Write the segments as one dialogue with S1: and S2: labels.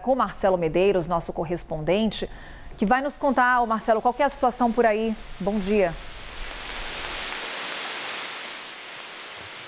S1: Com o Marcelo Medeiros, nosso correspondente, que vai nos contar, Marcelo, qual que é a situação por aí. Bom dia.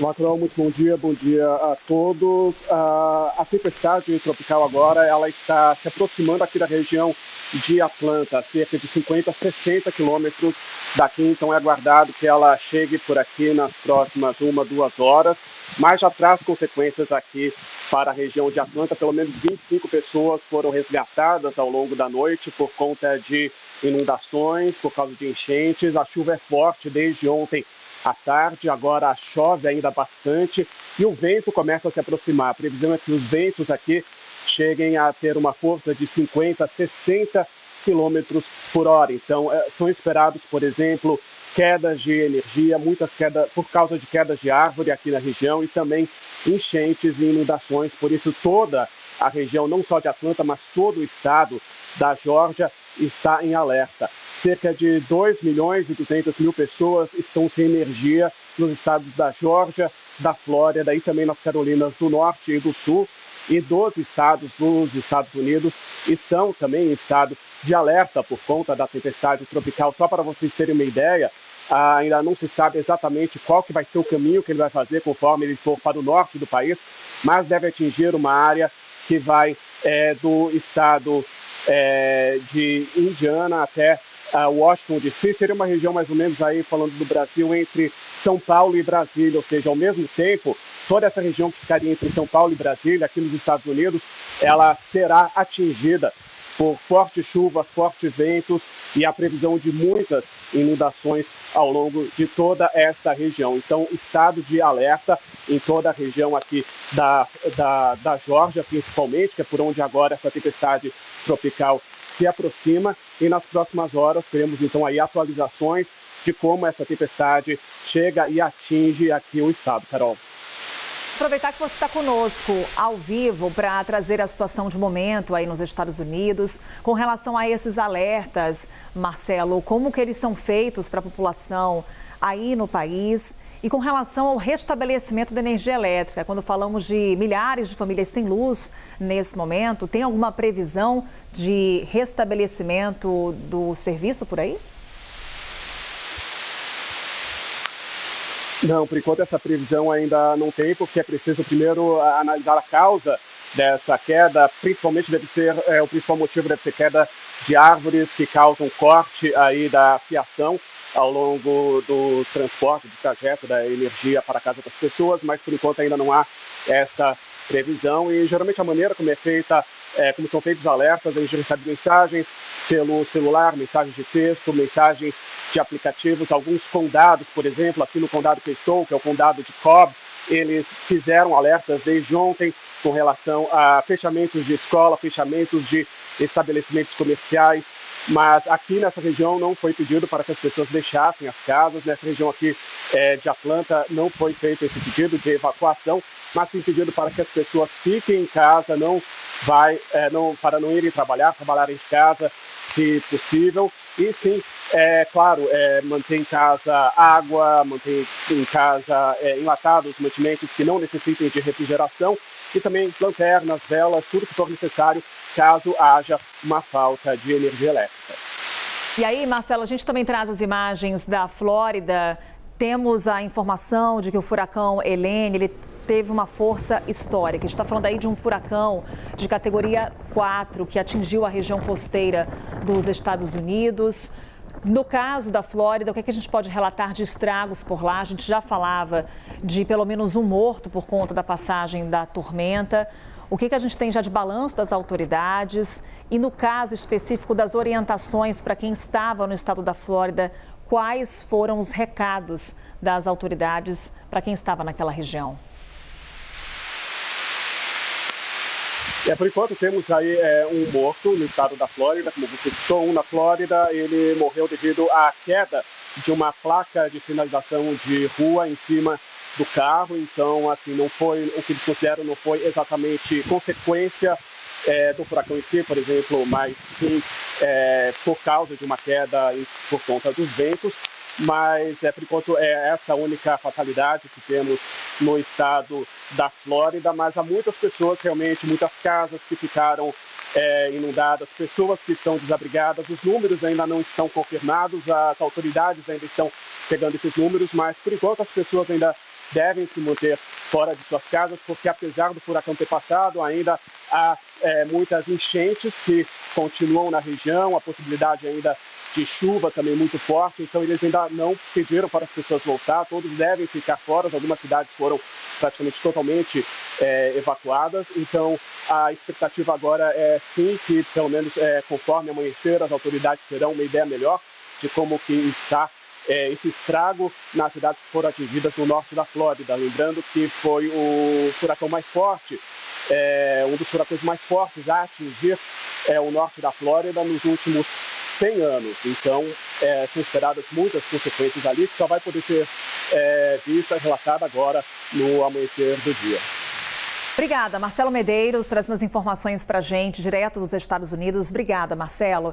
S2: Olá, Carol, muito bom dia a todos. A tempestade tropical agora, ela está se aproximando aqui da região de Atlanta, cerca de 50 a 60 quilômetros daqui, então é aguardado que ela chegue por aqui nas próximas 1-2 horas, mas já traz consequências aqui para a região de Atlanta. Pelo menos 25 pessoas foram resgatadas ao longo da noite por conta de inundações, por causa de enchentes. A chuva é forte desde ontem à tarde, agora chove ainda bastante e o vento começa a se aproximar. A previsão é que os ventos aqui cheguem a ter uma força de 50 a 60 quilômetros por hora. Então, são esperados, por exemplo, quedas de energia, muitas quedas por causa de quedas de árvore aqui na região e também enchentes e inundações. Por isso, toda a região, não só de Atlanta, mas todo o estado da Geórgia está em alerta. Cerca de 2.200.000 pessoas estão sem energia nos estados da Geórgia, da Flórida e também nas Carolinas do Norte e do Sul. E 12 estados dos Estados Unidos estão também em estado de alerta por conta da tempestade tropical. Só para vocês terem uma ideia, ainda não se sabe exatamente qual que vai ser o caminho que ele vai fazer conforme ele for para o norte do país, mas deve atingir uma área que vai do estado de Indiana até Washington DC. Seria uma região mais ou menos aí, falando do Brasil, entre São Paulo e Brasília, ou seja, ao mesmo tempo, toda essa região que ficaria entre São Paulo e Brasília, aqui nos Estados Unidos, ela será atingida por fortes chuvas, fortes ventos e a previsão de muitas inundações ao longo de toda esta região. Então, estado de alerta em toda a região aqui da Geórgia, principalmente, que é por onde agora essa tempestade tropical se aproxima, e nas próximas horas teremos então aí atualizações de como essa tempestade chega e atinge aqui o estado. Carol.
S1: Aproveitar que você está conosco ao vivo para trazer a situação de momento aí nos Estados Unidos, com relação a esses alertas, Marcelo, como que eles são feitos para a população aí no país e com relação ao restabelecimento da energia elétrica. Quando falamos de milhares de famílias sem luz nesse momento, tem alguma previsão de restabelecimento do serviço por aí?
S2: Não, por enquanto essa previsão ainda não tem, porque é preciso primeiro analisar a causa dessa queda. Principalmente o principal motivo deve ser queda de árvores que causam corte aí da fiação ao longo do transporte, do trajeto da energia para a casa das pessoas, mas por enquanto ainda não há essa previsão. E geralmente a maneira como como são feitos os alertas, a gente recebe mensagens pelo celular, mensagens de texto, mensagens de aplicativos. Alguns condados, por exemplo, aqui no condado que eu estou, que é o condado de Cobb, eles fizeram alertas desde ontem com relação a fechamentos de escola, fechamentos de estabelecimentos comerciais, mas aqui nessa região não foi pedido para que as pessoas deixassem as casas. Nessa região aqui de Atlanta não foi feito esse pedido de evacuação, mas sim pedido para que as pessoas fiquem em casa, para não irem trabalhar em casa, se possível. E sim, claro, manter em casa água, manter em casa enlatados, mantimentos que não necessitem de refrigeração e também lanternas, velas, tudo que for necessário caso haja uma falta de energia elétrica.
S1: E aí, Marcelo, a gente também traz as imagens da Flórida. Temos a informação de que o furacão Helene, ele teve uma força histórica. A gente está falando aí de um furacão de categoria 4 que atingiu a região costeira dos Estados Unidos. No caso da Flórida, o que é que a gente pode relatar de estragos por lá? A gente já falava de pelo menos um morto por conta da passagem da tormenta. O que a gente tem já de balanço das autoridades? E no caso específico das orientações para quem estava no estado da Flórida, quais foram os recados das autoridades para quem estava naquela região?
S2: Por enquanto temos aí um morto no estado da Flórida, como você citou, na Flórida. Ele morreu devido à queda de uma placa de sinalização de rua em cima do carro. Então, assim, não foi o que eles consideram, não foi exatamente consequência do furacão em si, por exemplo, mas sim por causa de uma queda por conta dos ventos. mas por enquanto é essa a única fatalidade que temos no estado da Flórida, mas há muitas pessoas realmente, muitas casas que ficaram inundadas, pessoas que estão desabrigadas, os números ainda não estão confirmados, as autoridades ainda estão pegando esses números, mas por enquanto as pessoas ainda devem se manter fora de suas casas, porque apesar do furacão ter passado, ainda há muitas enchentes que continuam na região, a possibilidade ainda de chuva também muito forte, então eles ainda não pediram para as pessoas voltar, todos devem ficar fora, algumas cidades foram praticamente totalmente evacuadas, então a expectativa agora é sim que, pelo menos conforme amanhecer, as autoridades terão uma ideia melhor de como que está esse estrago nas cidades que foram atingidas no norte da Flórida. Lembrando que foi o furacão mais forte, um dos furacões mais fortes a atingir o norte da Flórida nos últimos 100 anos. Então, são esperadas muitas consequências ali, que só vai poder ser vista e relatada agora no amanhecer do dia.
S1: Obrigada, Marcelo Medeiros, trazendo as informações para a gente, direto dos Estados Unidos. Obrigada, Marcelo.